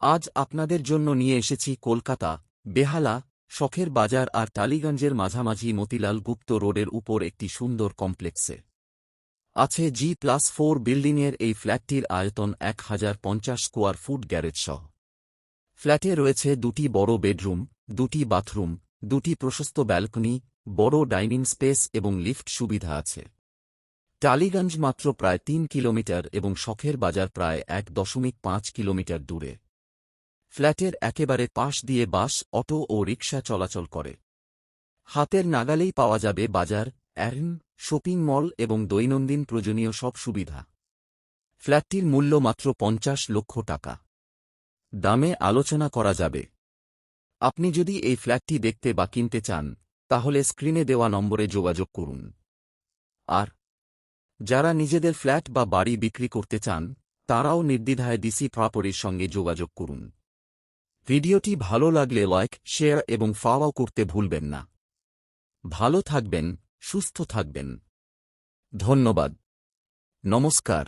আজ আপনাদের জন্য নিয়ে এসেছি কলকাতা, বেহালা, শখের বাজার আর টালিগঞ্জের মাঝামাঝি মতিলাল গুপ্ত রোডের উপর একটি সুন্দর কমপ্লেক্সে আছে G+4 বিল্ডিংয়ের এই ফ্ল্যাটটির আয়তন 1050 স্কোয়ার ফুট গ্যারেজ সহ। ফ্ল্যাটে রয়েছে দুটি বড় বেডরুম, দুটি বাথরুম, দুটি প্রশস্ত ব্যালকনি, বড় ডাইনিং স্পেস এবং লিফট সুবিধা আছে। টালিগঞ্জ মাত্র প্রায় 3 কিলোমিটার এবং শখের বাজার প্রায় 1.5 কিলোমিটার দূরে। ফ্ল্যাটের একেবারে পাশ দিয়ে বাস, অটো ও রিকশা চলাচল করে। হাতের নাগালেই পাওয়া যাবে বাজার, শপিং মল এবং দৈনন্দিন প্রয়োজনীয় সব সুবিধা। ফ্ল্যাটটির মূল্য মাত্র 50 লক্ষ টাকা। দামে আলোচনা করা যাবে। আপনি যদি এই ফ্ল্যাটটি দেখতে বা কিনতে চান, তাহলে স্ক্রিনে দেওয়া নম্বরে যোগাযোগ করুন। আর যারা নিজেদের ফ্ল্যাট বা বাড়ি বিক্রি করতে চান, তারাও নির্দ্বিধায় ডিসি প্রপার্টির সঙ্গে যোগাযোগ করুন। ভিডিওটি ভালো লাগলে লাইক, শেয়ার এবং ফলো করতে ভুলবেন না। ভালো থাকবেন, সুস্থ থাকবেন। ধন্যবাদ। নমস্কার।